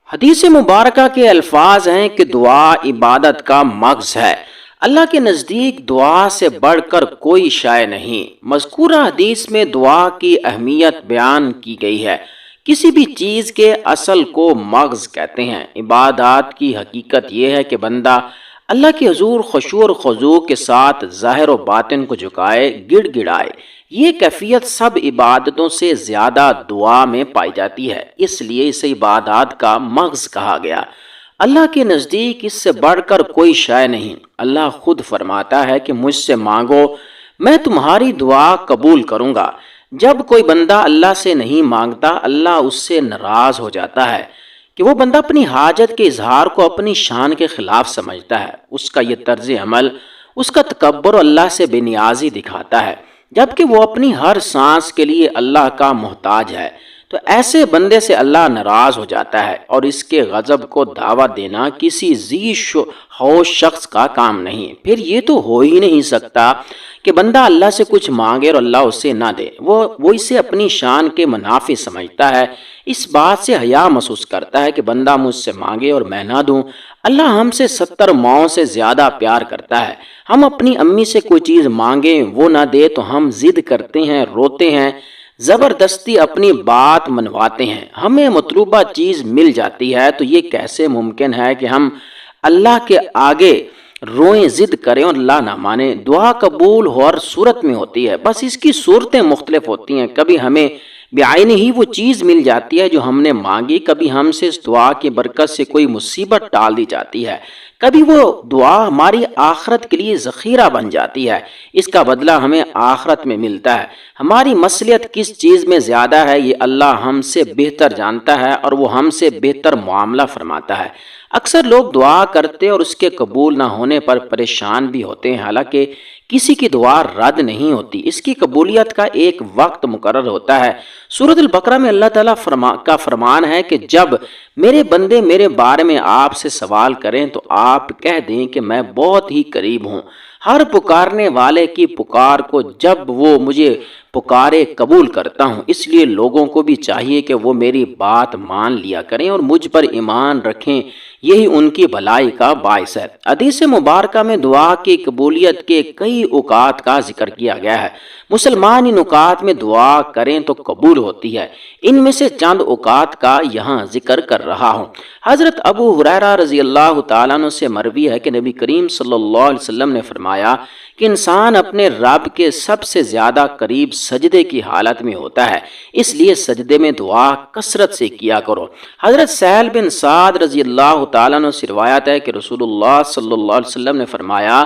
حدیث مبارکہ کے الفاظ ہیں کہ دعا عبادت کا مغز ہے۔ اللہ کے نزدیک دعا سے بڑھ کر کوئی شے نہیں۔ مذکورہ حدیث میں دعا کی اہمیت بیان کی گئی ہے۔ کسی بھی چیز کے اصل کو مغز کہتے ہیں۔ عبادات کی حقیقت یہ ہے کہ بندہ اللہ کے حضور خشوع اور خضوع کے ساتھ ظاہر و باطن کو جھکائے، گڑ گڑائے۔ یہ کیفیت سب عبادتوں سے زیادہ دعا میں پائی جاتی ہے، اس لیے اسے عبادات کا مغز کہا گیا۔ اللہ کے نزدیک اس سے بڑھ کر کوئی شے نہیں۔ اللہ خود فرماتا ہے کہ مجھ سے مانگو، میں تمہاری دعا قبول کروں گا۔ جب کوئی بندہ اللہ سے نہیں مانگتا، اللہ اس سے ناراض ہو جاتا ہے کہ وہ بندہ اپنی حاجت کے اظہار کو اپنی شان کے خلاف سمجھتا ہے۔ اس کا یہ طرز عمل، اس کا تکبر اللہ سے بے نیازی دکھاتا ہے، جبکہ وہ اپنی ہر سانس کے لیے اللہ کا محتاج ہے۔ تو ایسے بندے سے اللہ ناراض ہو جاتا ہے، اور اس کے غضب کو دعویٰ دینا کسی ذی ہوش شخص کا کام نہیں۔ پھر یہ تو ہو ہی نہیں سکتا کہ بندہ اللہ سے کچھ مانگے اور اللہ اسے نہ دے۔ وہ اسے اپنی شان کے منافع سمجھتا ہے، اس بات سے حیا محسوس کرتا ہے کہ بندہ مجھ سے مانگے اور میں نہ دوں۔ اللہ ہم سے 70 ماؤں سے زیادہ پیار کرتا ہے۔ ہم اپنی امی سے کوئی چیز مانگیں، وہ نہ دے تو ہم ضد کرتے ہیں، روتے ہیں، زبردستی اپنی بات منواتے ہیں۔ ہمیں مطلوبہ چیز مل جاتی ہے تو یہ کیسے ممکن ہے کہ ہم اللہ کے آگے روئیں، ضد کریں اور اللہ نہ مانے؟ دعا قبول ہر صورت میں ہوتی ہے، بس اس کی صورتیں مختلف ہوتی ہیں۔ کبھی ہمیں بعین ہی وہ چیز مل جاتی ہے جو ہم نے مانگی، کبھی ہم سے اس دعا کی برکت سے کوئی مصیبت ٹال دی جاتی ہے، کبھی وہ دعا ہماری آخرت کے لیے ذخیرہ بن جاتی ہے، اس کا بدلہ ہمیں آخرت میں ملتا ہے۔ ہماری مصلحت کس چیز میں زیادہ ہے یہ اللہ ہم سے بہتر جانتا ہے، اور وہ ہم سے بہتر معاملہ فرماتا ہے۔ اکثر لوگ دعا کرتے اور اس کے قبول نہ ہونے پر پریشان بھی ہوتے ہیں، حالانکہ کسی کی دعا رد نہیں ہوتی، اس کی قبولیت کا ایک وقت مقرر ہوتا ہے۔ سورۃ البقرہ میں اللہ تعالیٰ کا فرمان ہے کہ جب میرے بندے میرے بارے میں آپ سے سوال کریں تو آپ کہہ دیں کہ میں بہت ہی قریب ہوں، ہر پکارنے والے کی پکار کو جب وہ مجھے پکارے قبول کرتا ہوں۔ اس لیے لوگوں کو بھی چاہیے کہ وہ میری بات مان لیا کریں اور مجھ پر ایمان رکھیں، یہی ان کی بھلائی کا باعث ہے۔ حدیث مبارکہ میں دعا کی قبولیت کے کئی اوقات کا ذکر کیا گیا ہے۔ مسلمان ان اوقات میں دعا کریں تو قبول ہوتی ہے۔ ان میں سے چند اوقات کا یہاں ذکر کر رہا ہوں۔ حضرت ابو ہریرہ رضی اللہ تعالیٰ عنہ سے مروی ہے کہ نبی کریم صلی اللہ علیہ وسلم نے فرمایا کہ انسان اپنے رب کے سب سے زیادہ قریب سجدے کی حالت میں ہوتا ہے، اس لیے سجدے میں دعا کثرت سے کیا کرو۔ حضرت سہل بن سعد رضی اللہ تعالیٰ عنہ سے روایت ہے کہ رسول اللہ صلی اللہ علیہ وسلم نے فرمایا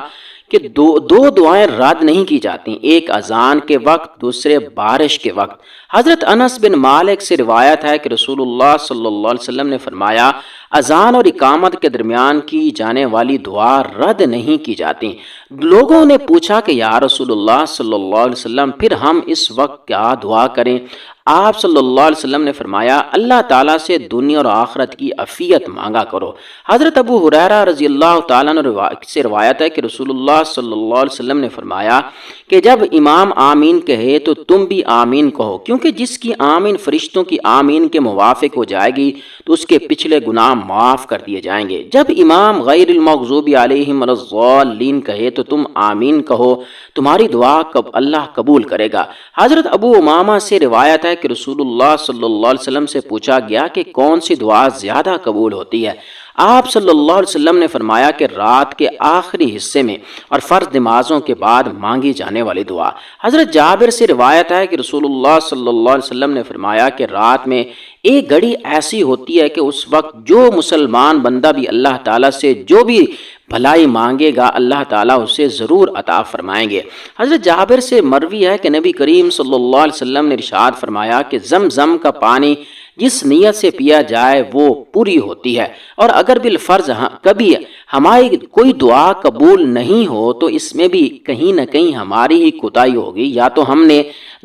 کہ دو دعائیں رد نہیں کی جاتی، ایک اذان کے وقت، دوسرے بارش کے وقت۔ حضرت انس بن مالک سے روایت ہے کہ رسول اللہ صلی اللہ علیہ وسلم نے فرمایا اذان اور اقامت کے درمیان کی جانے والی دعا رد نہیں کی جاتی۔ لوگوں نے پوچھا کہ یا رسول اللہ صلی اللہ علیہ وسلم پھر ہم اس وقت کیا دعا کریں؟ آپ صلی اللہ علیہ وسلم نے فرمایا اللہ تعالیٰ سے دنیا اور آخرت کی عافیت مانگا کرو۔ حضرت ابو ہریرہ رضی اللہ تعالیٰ عنہ سے روایت ہے کہ رسول اللہ صلی اللہ علیہ وسلم نے فرمایا کہ جب امام آمین کہے تو تم بھی آمین کہو، کیونکہ جس کی آمین فرشتوں کی آمین کے موافق ہو جائے گی تو اس کے پچھلے گناہ معاف کر دیے جائیں گے۔ جب امام غیر المغضوب علیہم ولا الضالین کہے تو تم آمین کہو، تمہاری دعا اللہ قبول کرے گا۔ حضرت ابو امامہ سے روایت ہے کہ رسول اللہ صلی اللہ علیہ وسلم سے پوچھا گیا کہ کون سی دعا زیادہ قبول ہوتی ہے؟ آپ صلی اللہ علیہ وسلم نے فرمایا کہ رات کے آخری حصے میں اور فرض نمازوں کے بعد مانگی جانے والی دعا۔ حضرت جابر سے روایت ہے کہ رسول اللہ صلی اللہ علیہ وسلم نے فرمایا کہ رات میں ایک گھڑی ایسی ہوتی ہے کہ اس وقت جو مسلمان بندہ بھی اللہ تعالیٰ سے جو بھی بھلائی مانگے گا اللہ تعالیٰ اسے ضرور عطا فرمائیں گے۔ حضرت جابر سے مروی ہے کہ نبی کریم صلی اللہ علیہ وسلم نے ارشاد فرمایا کہ زمزم کا پانی جس نیت سے پیا جائے وہ پوری ہوتی ہے، اور اگر بالفرض کبھی ہماری کوئی دعا قبول نہیں ہو تو اس میں بھی کہیں نہ کہیں ہماری ہی کوتاہی ہوگی، یا تو ہم نے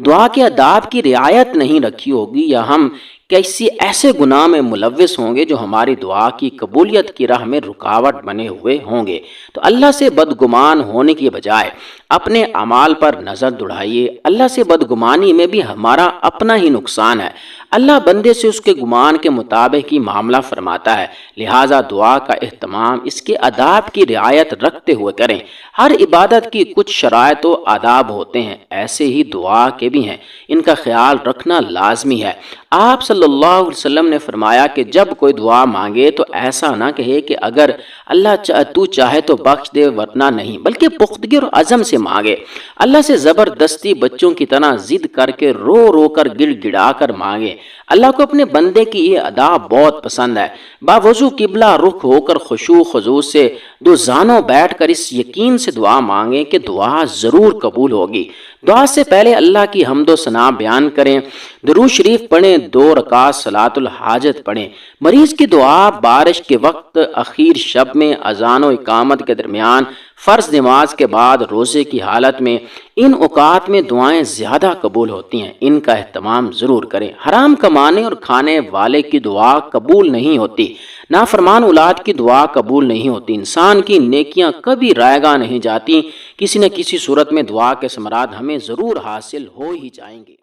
دعا کے آداب کی رعایت نہیں رکھی ہوگی، یا ہم کیسی ایسے گناہ میں ملوث ہوں گے جو ہماری دعا کی قبولیت کی راہ میں رکاوٹ بنے ہوئے ہوں گے۔ تو اللہ سے بدگمان ہونے کی بجائے اپنے اعمال پر نظر دوڑائیے۔ اللہ سے بدگمانی میں بھی ہمارا اپنا ہی نقصان ہے۔ اللہ بندے سے اس کے گمان کے مطابق ہی معاملہ فرماتا ہے، لہٰذا دعا کا اہتمام اس کے آداب کی رعایت رکھتے ہوئے کریں۔ ہر عبادت کی کچھ شرائط و آداب ہوتے ہیں، ایسے ہی دعا کے بھی ہیں، ان کا خیال رکھنا لازمی ہے۔ آپ صلی اللہ علیہ وسلم نے فرمایا کہ جب کوئی دعا مانگے تو ایسا نہ کہے کہ اگر اللہ تو چاہے تو بخش دے ورنہ نہیں، بلکہ پختگی اور عزم سے مانگے۔ اللہ سے زبردستی بچوں کی طرح ضد کر کے رو رو کر گڑ گڑا کر مانگے۔ اللہ کو اپنے بندے کی یہ ادا بہت پسند ہے۔ باوضو قبلہ رخ ہو کر خشوع خضوع سے دو زانوں بیٹھ کر اس یقین سے دعا مانگیں کہ دعا ضرور قبول ہوگی۔ دعا سے پہلے اللہ کی حمد و ثنا بیان کریں، درود شریف پڑھیں، 2 رکعت صلاۃ الحاجت پڑھیں۔ مریض کی دعا بارش کے وقت، اخیر شب میں، اذان و اقامت کے درمیان، فرض نماز کے بعد، روزے کی حالت میں، ان اوقات میں دعائیں زیادہ قبول ہوتی ہیں، ان کا اہتمام ضرور کریں۔ حرام کمانے اور کھانے والے کی دعا قبول نہیں ہوتی، نافرمان اولاد کی دعا قبول نہیں ہوتی۔ انسان کی نیکیاں کبھی رائے گاہ نہیں جاتی، کسی نہ کسی صورت میں دعا کے ثمرات ہمیں ضرور حاصل ہو ہی جائیں گے۔